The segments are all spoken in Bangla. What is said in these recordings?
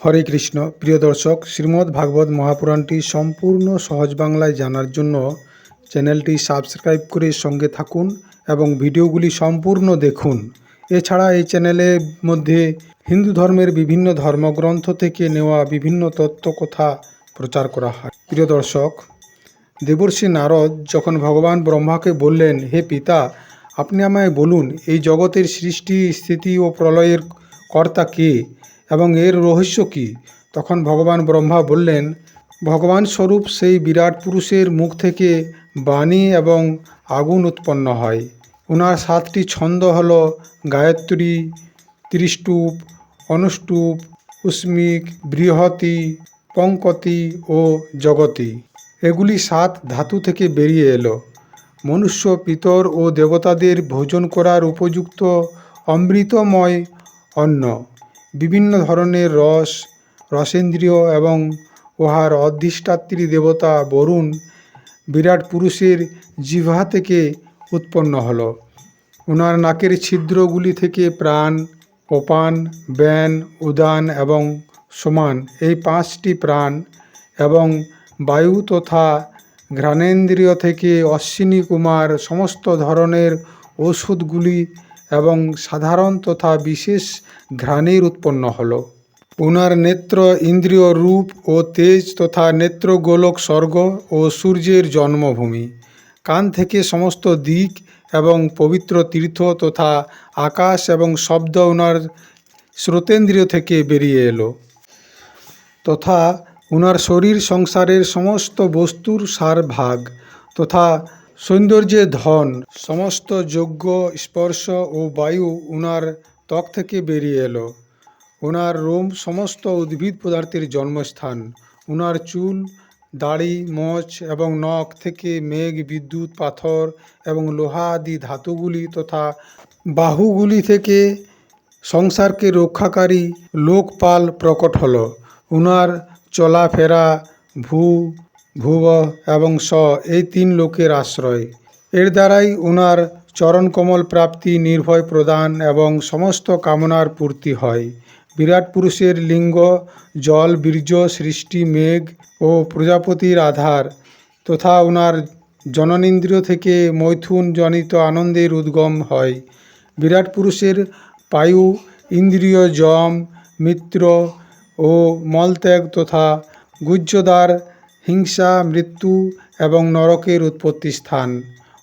হরে কৃষ্ণ। প্রিয় দর্শক, শ্রীমদ্ ভাগবত মহাপুরাণটি সম্পূর্ণ সহজ বাংলায় জানার জন্য চ্যানেলটি সাবস্ক্রাইব করে সঙ্গে থাকুন এবং ভিডিওগুলি সম্পূর্ণ দেখুন। এছাড়া এই চ্যানেলের মধ্যে হিন্দু ধর্মের বিভিন্ন ধর্মগ্রন্থ থেকে নেওয়া বিভিন্ন তত্ত্ব কথা প্রচার করা হয়। প্রিয় দর্শক, দেবর্ষি নারদ যখন ভগবান ব্রহ্মাকে বললেন, হে পিতা, আপনি আমায় বলুন এই জগতের সৃষ্টি, স্থিতি ও প্রলয়ের কর্তা কে এবং এর রহস্য কী? তখন ভগবান ব্রহ্মা বললেন, ভগবান স্বরূপ সেই বিরাট পুরুষের মুখ থেকে বাণী এবং আগুন উৎপন্ন হয়। ওনার 7টি ছন্দ হল গায়ত্রী, ত্রিষ্টুপ, অনুষ্টুপ, উষ্মিক, বৃহতি, পঙ্কতি ও জগতি। এগুলি 7 ধাতু থেকে বেরিয়ে এলো। মনুষ্য, পিতর ও দেবতাদের ভোজন করার উপযুক্ত অমৃতময় অন্ন। বিভিন্ন ধরনের রস, রসেন্দ্রিয় এবং উহার অধিষ্ঠাত্রী দেবতা বরুণ বিরাট পুরুষের জিহ্বা থেকে উৎপন্ন হল। ওনার নাকের ছিদ্রগুলি থেকে প্রাণ, অপান, ব্যান, উদান এবং সমান এই 5টি প্রাণ এবং বায়ু তথা ঘ্রাণেন্দ্রিয় থেকে অশ্বিনী কুমার সমস্ত ধরনের ঔষধগুলি এবং সাধারণ তথা বিশেষ ঘ্রাণের উৎপন্ন হল। ওনার নেত্র ইন্দ্রিয় রূপ ও তেজ তথা নেত্রগোলক স্বর্গ ও সূর্যের জন্মভূমি। কান থেকে সমস্ত দিক এবং পবিত্র তীর্থ তথা আকাশ এবং শব্দ ওনার শ্রোতেন্দ্রিয় থেকে বেরিয়ে এলো। তথা ওনার শরীর সংসারের সমস্ত বস্তুর সার ভাগ তথা সৌন্দর্যের ধন। সমস্ত যজ্ঞ, স্পর্শ ও বায়ু ওনার ত্বক থেকে বেরিয়ে এলো। ওনার রোম সমস্ত উদ্ভিদ পদার্থের জন্মস্থান। ওনার চুল, দাড়ি, মোচ এবং নখ থেকে মেঘ, বিদ্যুৎ, পাথর এবং লোহা আদি ধাতুগুলি তথা বাহুগুলি থেকে সংসারকে রক্ষাকারী লোকপাল প্রকট হল। ওনার চলাফেরা ভূ, ভুব এবং স এই 3 লোকের আশ্রয়। এর দ্বারাই ওনার চরণকমল প্রাপ্তি, নির্ভয় প্রদান এবং সমস্ত কামনার পূর্তি হয়। বিরাট পুরুষের লিঙ্গ জল, বীর্য, সৃষ্টি, মেঘ ও প্রজাপতির আধার তথা ওনার জননেন্দ্রিয় থেকে মৈথুন জনিত আনন্দের উদ্গম হয়। বিরাট পুরুষের পায়ু ইন্দ্রিয় যম, মিত্র ও মলত্যাগ তথা গুহ্যদ্বার, হিংসা, মৃত্যু এবং নরকের উৎপত্তি স্থান।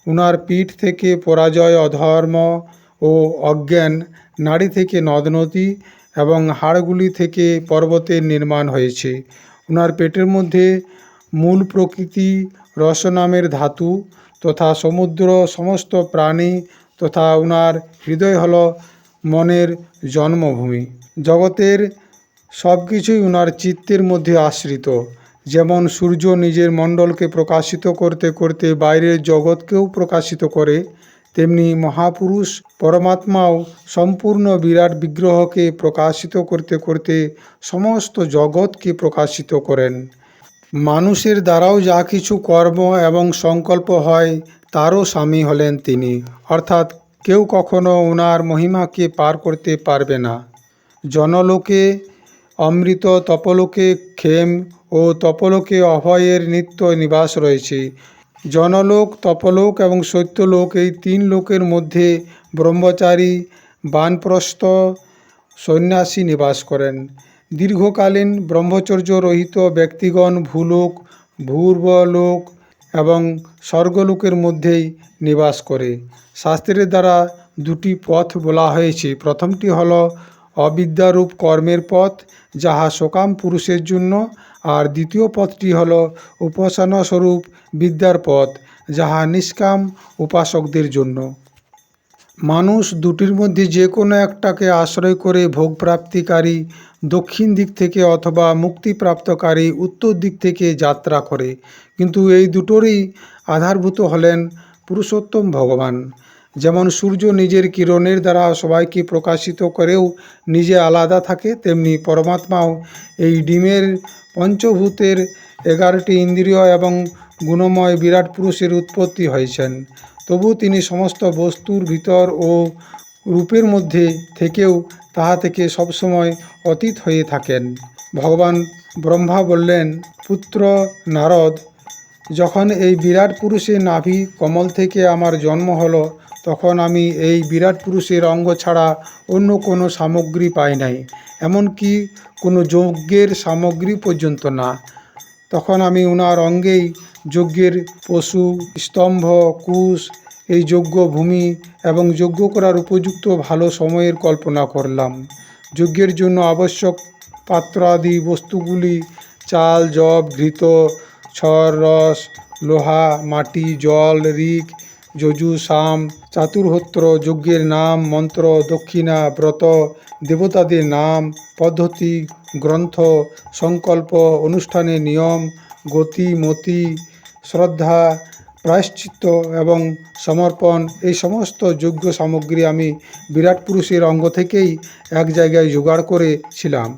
ওনার পিঠ থেকে পরাজয়, অধর্ম ও অজ্ঞান, নাড়ি থেকে নদ নদী এবং হাড়গুলি থেকে পর্বতের নির্মাণ হয়েছে। ওনার পেটের মধ্যে মূল প্রকৃতি, রস নামের ধাতু তথা সমুদ্র, সমস্ত প্রাণী তথা ওনার হৃদয় হল মনের জন্মভূমি। জগতের সব কিছুই ওনার চিত্তের মধ্যে আশ্রিত। যেমন সূর্য নিজের মণ্ডলকে প্রকাশিত করতে করতে বাইরের জগৎকেও প্রকাশিত করে, তেমনি মহাপুরুষ পরমাত্মাও সম্পূর্ণ বিরাট বিগ্রহকে প্রকাশিত করতে করতে সমস্ত জগৎকে প্রকাশিত করেন। মানুষের দ্বারাও যা কিছু কর্ম এবং সংকল্প হয় তারও স্বামী হলেন তিনি, অর্থাৎ কেউ কখনো ওনার মহিমাকে পার করতে পারবে না। জনলোকে অমৃত, তপলোকে ক্ষেম ও তপলোকে অভয়ের নিত্য নিবাস রয়েছে। জনলোক, তপলোক এবং সত্যলোক এই 3 লোকের মধ্যে ব্রহ্মচারী, বানপ্রস্থ, সন্ন্যাসী নিবাস করেন। দীর্ঘকালীন ব্রহ্মচর্য রহিত ব্যক্তিগণ ভূলোক, ভূর্বলোক এবং স্বর্গলোকের মধ্যেই নিবাস করে। শাস্ত্রের দ্বারা 2টি পথ বলা হয়েছে। প্রথমটি হল অবিদ্যারূপ কর্মের পথ, যাহা সকাম পুরুষের জন্য, আর দ্বিতীয় পথটি হল উপাসনা স্বরূপ বিদ্যার পথ, যাহা নিষ্কাম উপাসকদের জন্য। মানুষ 2টির মধ্যে যে কোনো একটাকে আশ্রয় করে ভোগপ্রাপ্তিকারী দক্ষিণ দিক থেকে অথবা মুক্তিপ্রাপ্তকারী উত্তর দিক থেকে যাত্রা করে, কিন্তু এই দুটোরই আধারভূত হলেন পুরুষোত্তম ভগবান। যেমন সূর্য নিজের কিরণের দ্বারা সবাইকে প্রকাশিত করেও নিজে আলাদা থাকে, তেমনি পরমাত্মাও এই ডিমের পঞ্চভূতের 11টি ইন্দ্রিয় এবং গুণময় বিরাট পুরুষের উৎপত্তি হয়েছেন। তবু তিনি সমস্ত বস্তুর ভিতর ও রূপের মধ্যে থেকেও তাহা থেকে সবসময় অতীত হয়ে থাকেন। ভগবান ব্রহ্মা বললেন, পুত্র নারদ, যখন এই বিরাট পুরুষের নাভি কমল থেকে আমার জন্ম হলো, তখন আমি এই বিরাট পুরুষের অঙ্গ ছাড়া অন্য কোনো সামগ্রী পাই নাই, এমনকি কোনো যজ্ঞের সামগ্রী পর্যন্ত না। তখন আমি ওনার অঙ্গেই যজ্ঞের পশু, স্তম্ভ, কুশ, এই যজ্ঞ ভূমি এবং যজ্ঞ করার উপযুক্ত ভালো সময়ের কল্পনা করলাম। যজ্ঞের জন্য আবশ্যক পাত্র আদি বস্তুগুলি চাল, জব, ঘৃত, ছর, রস, লোহা, মাটি, জল, ঋক, যজু, সাম, চাতুর্হোত্র, যজ্ঞের নাম, মন্ত্র, দক্ষিণা, ব্রত, দেবতাদের নাম, পদ্ধতি, গ্রন্থ, সংকল্প, অনুষ্ঠানের নিয়ম, গতি, মতি, শ্রদ্ধা, প্রায়শ্চিত্ত এবং সমর্পণ, এই সমস্ত যজ্ঞ সামগ্রী আমি বিরাট পুরুষের অঙ্গ থেকেই এক জায়গায় জোগাড় করেছিলাম।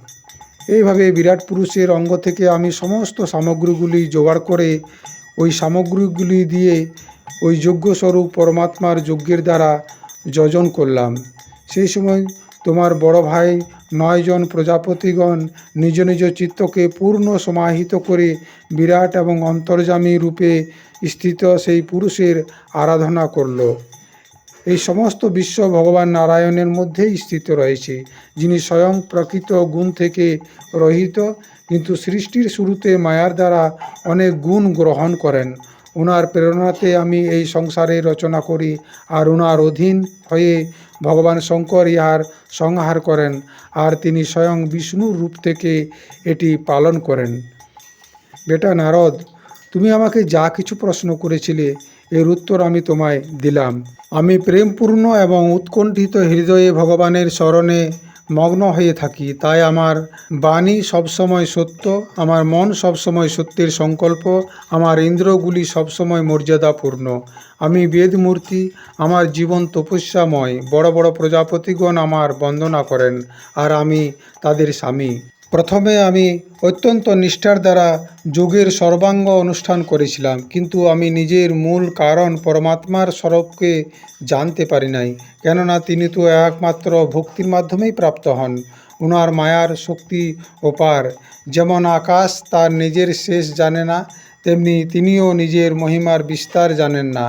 এইভাবে বিরাট পুরুষের অঙ্গ থেকে আমি সমস্ত সামগ্রীগুলি জোগাড় করে ওই সামগ্রীগুলি দিয়ে ওই যজ্ঞস্বরূপ পরমাত্মার যজ্ঞের দ্বারা যজন করলাম। সেই সময় তোমার বড় ভাই 9 জন প্রজাপতিগণ নিজ নিজ চিত্তকে পূর্ণ সমাহিত করে বিরাট এবং অন্তর্যামী রূপে স্থিত সেই পুরুষের আরাধনা করল। এই সমস্ত বিশ্ব ভগবান নারায়ণের মধ্যেই স্থিত রয়েছে, যিনি স্বয়ং প্রকৃত গুণ থেকে রহিত, কিন্তু সৃষ্টির শুরুতে মায়ার দ্বারা অনেক গুণ গ্রহণ করেন। ওনার প্রেরণাতে আমি এই সংসারে রচনা করি, আর ওনার অধীন হয়ে ভগবান শঙ্কর ইহার সংহার করেন, আর তিনি স্বয়ং বিষ্ণুর রূপ থেকে এটি পালন করেন। বেটা নারদ, তুমি আমাকে যা কিছু প্রশ্ন করেছিলে, এর উত্তর আমি তোমায় দিলাম। আমি প্রেমপূর্ণ এবং উৎকণ্ঠিত হৃদয়ে ভগবানের স্মরণে মগ্ন হয়ে থাকি, তাই আমার বাণী সবসময় সত্য, আমার মন সবসময় সত্যের সংকল্প, আমার ইন্দ্রগুলি সবসময় মর্যাদাপূর্ণ। আমি বেদমূর্তি, আমার জীবন তপস্যাময়। বড় বড় প্রজাপতিগণ আমার বন্দনা করেন, আর আমি তাদের স্বামী। প্রথমে আমি অত্যন্ত নিষ্ঠার দ্বারা যোগের সর্বাঙ্গ অনুষ্ঠান করেছিলাম, কিন্তু আমি নিজের মূল কারণ পরমাত্মার স্বরূপকে জানতে পারি নাই, কেননা তিনি তো একমাত্র ভক্তির মাধ্যমেই প্রাপ্ত হন। ওনার মায়ার শক্তি অপার। যেমন আকাশ তার নিজের শেষ জানে না, তেমনি তিনিও নিজের মহিমার বিস্তার জানেন না।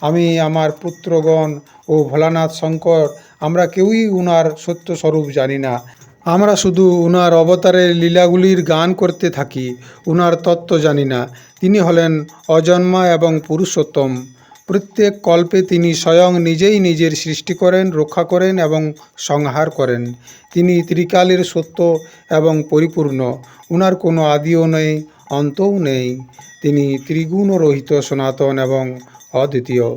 আমি, আমার পুত্রগণ ও ভোলানাথ শঙ্কর, আমরা কেউই উনার সত্য স্বরূপ জানি না। আমরা শুধু উনার অবতারের লীলাগুলির গান করতে থাকি, উনার তত্ত্ব জানি না। তিনি হলেন অজন্মা এবং পুরুষোত্তম। প্রত্যেক কল্পে তিনি স্বয়ং নিজেই নিজের সৃষ্টি করেন, রক্ষা করেন এবং সংহার করেন। তিনি ত্রিকালের সত্য এবং পরিপূর্ণ। উনার কোনো আদিও নেই, অন্তও নেই। তিনি ত্রিগুণ রহিত, সনাতন এবং অদ্বিতীয়।